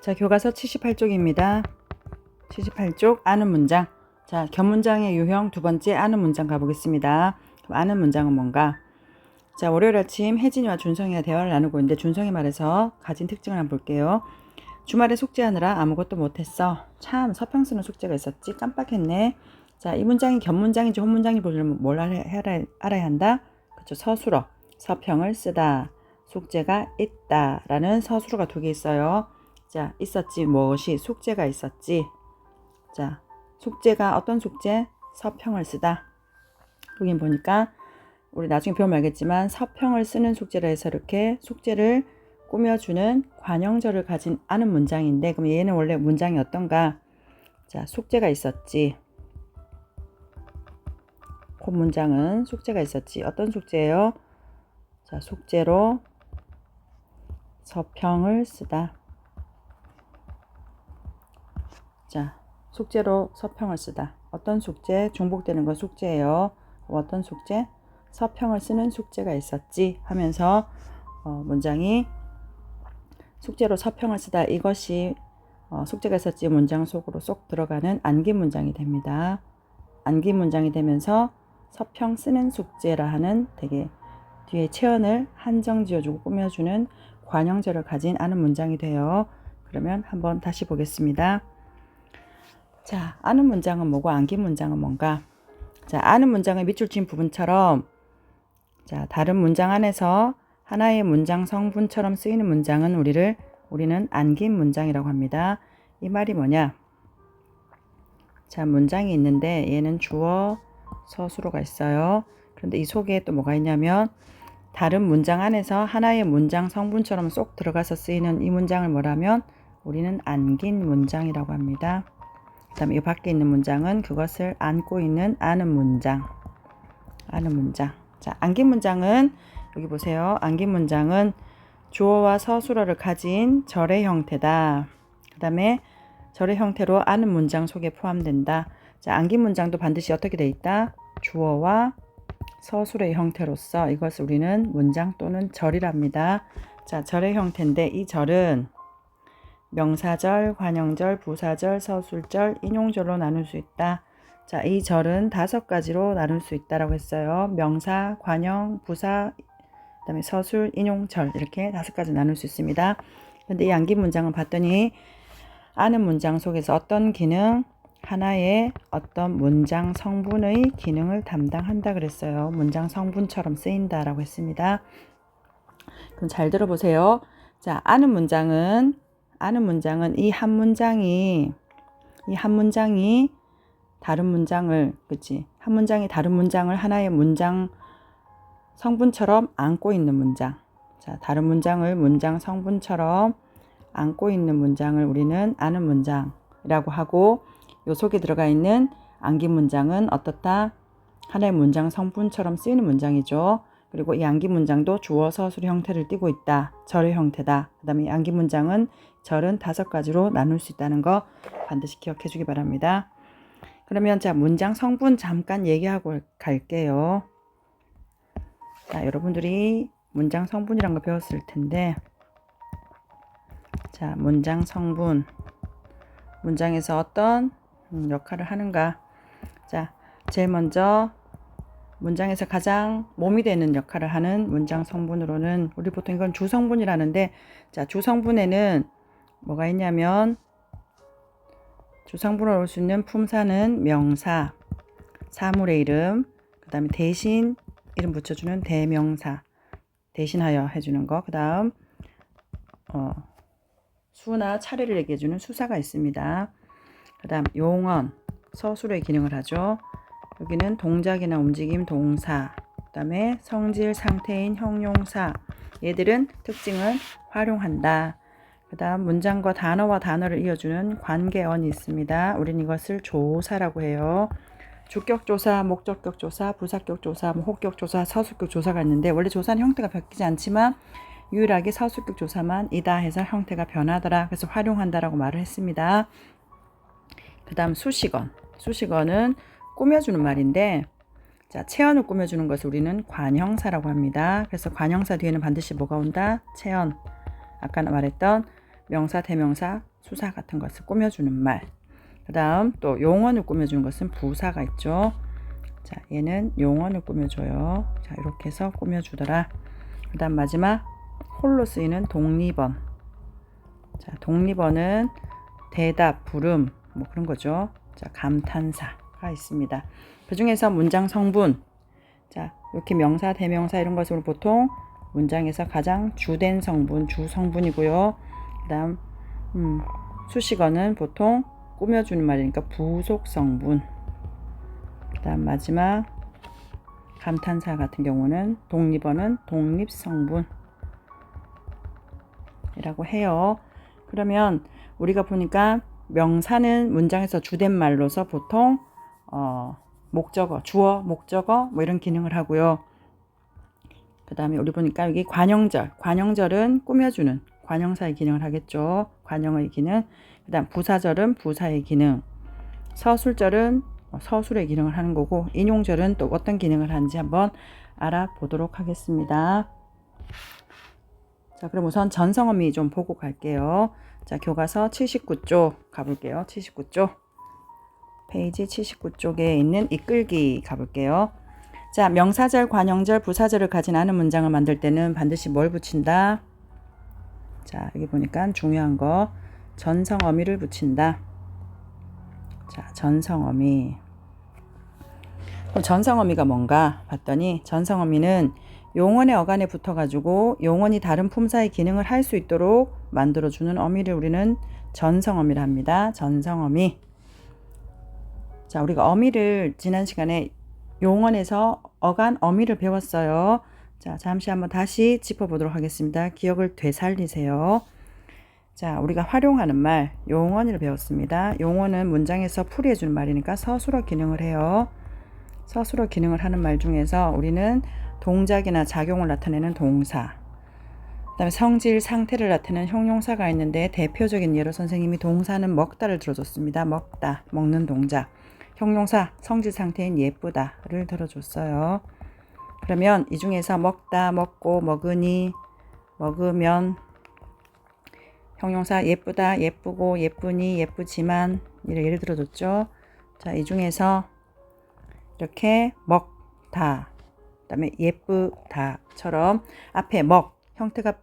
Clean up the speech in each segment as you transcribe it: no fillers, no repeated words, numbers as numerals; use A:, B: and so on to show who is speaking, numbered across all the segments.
A: 자, 교과서 78쪽입니다. 78쪽 아는 문장. 자, 견문장의 유형 두 번째 아는 문장 가보겠습니다. 그럼 아는 문장은 뭔가? 자, 월요일 아침 혜진이와 준성이가 대화를 나누고 있는데 준성이 말해서 가진 특징을 한번 볼게요. 주말에 숙제하느라 아무것도 못했어. 참 서평 쓰는 숙제가 있었지. 깜빡했네. 자, 이 문장이 견문장인지 혼문장인지 보려면 뭘 알아야 한다? 그렇죠. 서술어. 서평을 쓰다. 숙제가 있다. 라는 서술어가 두 개 있어요. 자, 있었지. 무엇이? 숙제가 있었지. 자, 숙제가 어떤 숙제? 서평을 쓰다. 여기 보니까 우리 나중에 배우면 알겠지만 서평을 쓰는 숙제라 해서 이렇게 숙제를 꾸며주는 관형절을 가진 아는 문장인데, 그럼 얘는 원래 문장이 어떤가? 자, 숙제가 있었지. 그 문장은 숙제가 있었지. 어떤 숙제예요? 자, 숙제로 서평을 쓰다. 자, 숙제로 서평을 쓰다. 어떤 숙제? 중복되는 건 숙제예요. 어떤 숙제? 서평을 쓰는 숙제가 있었지 하면서 문장이 숙제로 서평을 쓰다. 이것이 숙제가 있었지 문장 속으로 쏙 들어가는 안긴 문장이 됩니다. 안긴 문장이 되면서 서평 쓰는 숙제라 하는 되게 뒤에 체언을 한정 지어주고 꾸며주는 관형절을 가진 아는 문장이 돼요. 그러면 한번 다시 보겠습니다. 자, 아는 문장은 뭐고 안긴 문장은 뭔가? 자, 아는 문장의 밑줄 친 부분처럼 자, 다른 문장 안에서 하나의 문장 성분처럼 쓰이는 문장은 우리는 안긴 문장이라고 합니다. 이 말이 뭐냐? 자, 문장이 있는데 얘는 주어, 서술어가 있어요. 그런데 이 속에 또 뭐가 있냐면 다른 문장 안에서 하나의 문장 성분처럼 쏙 들어가서 쓰이는 이 문장을 뭐라면 우리는 안긴 문장이라고 합니다. 그 다음에 이 밖에 있는 문장은 그것을 안고 있는 아는 문장. 아는 문장. 자, 안긴 문장은 여기 보세요. 안긴 문장은 주어와 서술어를 가진 절의 형태다. 그 다음에 절의 형태로 아는 문장 속에 포함된다. 자, 안긴 문장도 반드시 어떻게 돼 있다? 주어와 서술의 형태로서 이것을 우리는 문장 또는 절이랍니다. 자, 절의 형태인데 이 절은 명사절, 관형절, 부사절, 서술절, 인용절로 나눌 수 있다. 자, 이 절은 5가지로 나눌 수 있다라고 했어요. 명사, 관형, 부사, 그다음에 서술, 인용절 이렇게 5가지 나눌 수 있습니다. 그런데 이 안긴 문장은 봤더니 아는 문장 속에서 어떤 기능, 하나의 어떤 문장 성분의 기능을 담당한다 그랬어요. 문장 성분처럼 쓰인다라고 했습니다. 그럼 잘 들어보세요. 자, 아는 문장은 이 한 문장이 다른 문장을, 그치? 한 문장이 다른 문장을 하나의 문장 성분처럼 안고 있는 문장. 자, 다른 문장을 문장 성분처럼 안고 있는 문장을 우리는 아는 문장이라고 하고, 요 속에 들어가 있는 안긴 문장은 어떻다? 하나의 문장 성분처럼 쓰이는 문장이죠. 그리고 이 안긴 문장도 주어, 서술 형태를 띠고 있다. 절의 형태다. 그 다음에 이 안긴 문장은 절은 5가지로 나눌 수 있다는 거 반드시 기억해 주기 바랍니다. 그러면 자, 문장 성분 잠깐 얘기하고 갈게요. 자, 여러분들이 문장 성분이란 거 배웠을 텐데, 자, 문장 성분. 문장에서 어떤 역할을 하는가? 자, 제일 먼저 문장에서 가장 몸이 되는 역할을 하는 문장 성분으로는 우리 보통 이건 주성분이라는데, 자, 주성분에는 뭐가 있냐면 주성분으로 올 수 있는 품사는 명사, 사물의 이름, 그 다음에 대신 이름 붙여주는 대명사, 대신하여 해주는 거, 그 다음 수나 차례를 얘기해주는 수사가 있습니다. 그 다음 용언, 서술의 기능을 하죠. 여기는 동작이나 움직임, 동사, 그 다음에 성질, 상태인, 형용사, 얘들은 특징을 활용한다. 그 다음 문장과 단어와 단어를 이어주는 관계어이 있습니다. 우린 이것을 조사라고 해요. 주격조사, 목적격조사, 부사격조사, 호격조사, 서술격조사가 있는데 원래 조사는 형태가 바뀌지 않지만 유일하게 서술격조사만 이다 해서 형태가 변하더라. 그래서 활용한다라고 말을 했습니다. 그 다음 수식어. 수식어는 꾸며주는 말인데, 자, 체언을 꾸며주는 것을 우리는 관형사라고 합니다. 그래서 관형사 뒤에는 반드시 뭐가 온다? 체언. 아까 말했던 명사, 대명사, 수사 같은 것을 꾸며주는 말. 그 다음 또 용언을 꾸며주는 것은 부사가 있죠. 자, 얘는 용언을 꾸며줘요. 자, 이렇게 해서 꾸며주더라. 그 다음 마지막 홀로 쓰이는 독립언. 자, 독립언은 대답, 부름 뭐 그런 거죠. 자, 감탄사가 있습니다. 그 중에서 문장 성분. 자, 이렇게 명사, 대명사 이런 것으로 보통 문장에서 가장 주된 성분, 주성분이고요. 그 다음 수식어는 보통 꾸며주는 말이니까 부속 성분. 그 다음 마지막 감탄사 같은 경우는 독립어는 독립 성분이라고 해요. 그러면 우리가 보니까 명사는 문장에서 주된 말로서 보통 목적어, 주어, 목적어 뭐 이런 기능을 하고요. 그 다음에 우리 보니까 여기 관형절, 관형절은 꾸며주는 관형사의 기능을 하겠죠. 관형의 기능. 그 다음 부사절은 부사의 기능. 서술절은 서술의 기능을 하는 거고, 인용절은 또 어떤 기능을 하는지 한번 알아보도록 하겠습니다. 자, 그럼 우선 전성어미 좀 보고 갈게요. 자, 교과서 79쪽 가볼게요. 79쪽. 페이지 79쪽에 있는 이끌기 가볼게요. 자, 명사절, 관형절, 부사절을 가진 않은 문장을 만들 때는 반드시 뭘 붙인다? 자, 여기 보니까 중요한 거 전성어미를 붙인다. 자, 전성어미. 그럼 전성어미가 뭔가 봤더니 전성어미는 용언의 어간에 붙어가지고 용언이 다른 품사의 기능을 할 수 있도록 만들어주는 어미를 우리는 전성어미라 합니다. 전성어미. 자, 우리가 어미를 지난 시간에 용언에서 어간 어미를 배웠어요. 자, 잠시 한번 다시 짚어보도록 하겠습니다. 기억을 되살리세요. 자, 우리가 활용하는 말 용언을 배웠습니다. 용언은 문장에서 풀이해주는 말이니까 서술어 기능을 해요. 서술어 기능을 하는 말 중에서 우리는 동작이나 작용을 나타내는 동사, 그 다음에 성질, 상태를 나타내는 형용사가 있는데 대표적인 예로 선생님이 동사는 먹다를 들어줬습니다. 먹다, 먹는 동작. 형용사, 성질 상태인 예쁘다를 들어줬어요. 그러면 이 중에서 먹다, 먹고, 먹으니, 먹으면, 형용사 예쁘다, 예쁘고, 예쁘니, 예쁘지만 이렇게 예를 들어줬죠. 자, 이 중에서 이렇게 먹다, 그 다음에 예쁘다처럼 앞에 먹, 형태가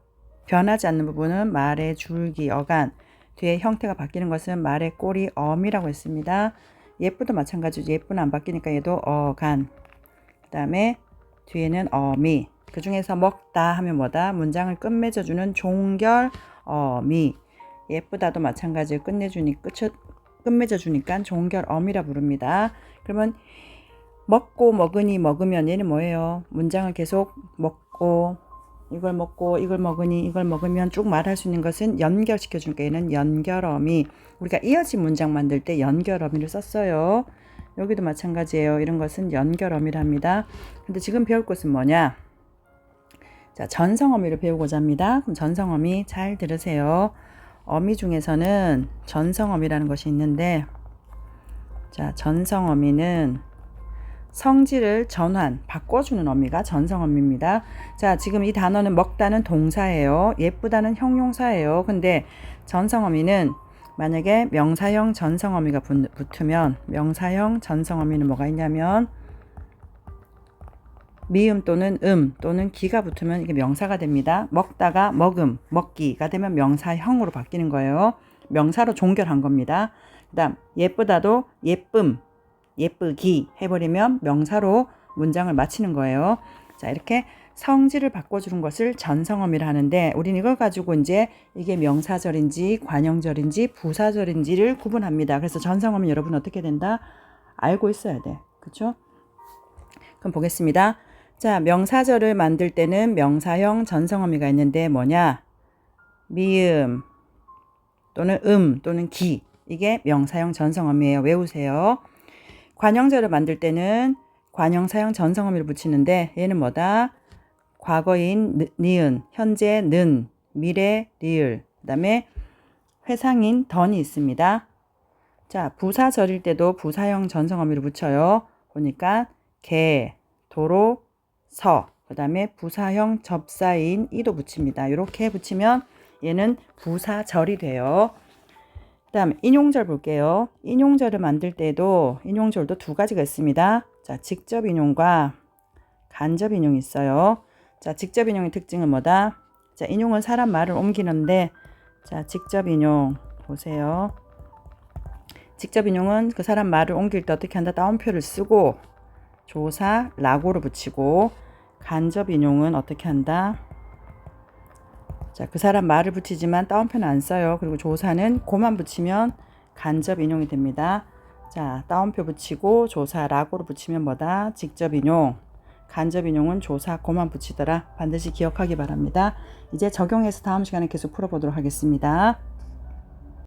A: 변하지 않는 부분은 말의 줄기, 어간, 뒤에 형태가 바뀌는 것은 말의 꼬리, 어미라고 했습니다. 예쁘도 마찬가지죠. 예쁘는 안 바뀌니까 얘도 어간, 그 다음에 뒤에는 어미. 그 중에서 먹다 하면 뭐다? 문장을 끝맺어주는 종결 어미. 예쁘다도 마찬가지로 끝맺어주니까 종결 어미라 부릅니다. 그러면 먹고, 먹으니, 먹으면 얘는 뭐예요? 문장을 계속 먹고, 이걸 먹고, 이걸 먹으니, 이걸 먹으면 쭉 말할 수 있는 것은 연결시켜주니까 얘는 연결어미. 우리가 이어진 문장 만들 때 연결어미를 썼어요. 여기도 마찬가지예요. 이런 것은 연결어미랍니다. 근데 지금 배울 것은 뭐냐? 자, 전성어미를 배우고자 합니다. 그럼 전성어미 잘 들으세요. 어미 중에서는 전성어미라는 것이 있는데, 자, 전성어미는 성질을 전환, 바꿔주는 어미가 전성어미입니다. 자, 지금 이 단어는 먹다는 동사예요. 예쁘다는 형용사예요. 근데 전성어미는 만약에 명사형 전성어미가 붙으면 명사형 전성어미는 뭐가 있냐면 미음 또는 또는 기가 붙으면 이게 명사가 됩니다. 먹다가 먹음, 먹기가 되면 명사형으로 바뀌는 거예요. 명사로 종결한 겁니다. 그 다음 예쁘다도 예쁨, 예쁘기 해버리면 명사로 문장을 마치는 거예요. 자, 이렇게 성질을 바꿔주는 것을 전성어미라 하는데 우리는 이걸 가지고 이제 이게 명사절인지 관형절인지 부사절인지를 구분합니다. 그래서 전성어미 여러분 어떻게 된다? 알고 있어야 돼. 그렇죠? 그럼 보겠습니다. 자, 명사절을 만들 때는 명사형 전성어미가 있는데 뭐냐? 미음 또는 또는 기. 이게 명사형 전성어미예요. 외우세요. 관형절을 만들 때는 관형사형 전성어미를 붙이는데 얘는 뭐다? 과거인 니은, 현재 는, 미래 리을, 그 다음에 회상인 던이 있습니다. 자, 부사절일 때도 부사형 전성어미를 붙여요. 보니까 개, 도로, 서, 그 다음에 부사형 접사인 이도 붙입니다. 이렇게 붙이면 얘는 부사절이 돼요. 다음 인용절 볼게요. 인용절을 만들 때도 인용절도 두 가지가 있습니다. 자, 직접 인용과 간접 인용이 있어요. 자, 직접 인용의 특징은 뭐다? 자, 인용은 사람 말을 옮기는데, 자, 직접 인용 보세요. 직접 인용은 그 사람 말을 옮길 때 어떻게 한다? 따옴표를 쓰고 조사 라고를 붙이고, 간접 인용은 어떻게 한다? 자, 그 사람 말을 붙이지만 따옴표는 안 써요. 그리고 조사는 고만 붙이면 간접 인용이 됩니다. 자, 따옴표 붙이고 조사 라고를 붙이면 뭐다? 직접 인용. 간접 인용은 조사 고만 붙이더라. 반드시 기억하기 바랍니다. 이제 적용해서 다음 시간에 계속 풀어보도록 하겠습니다.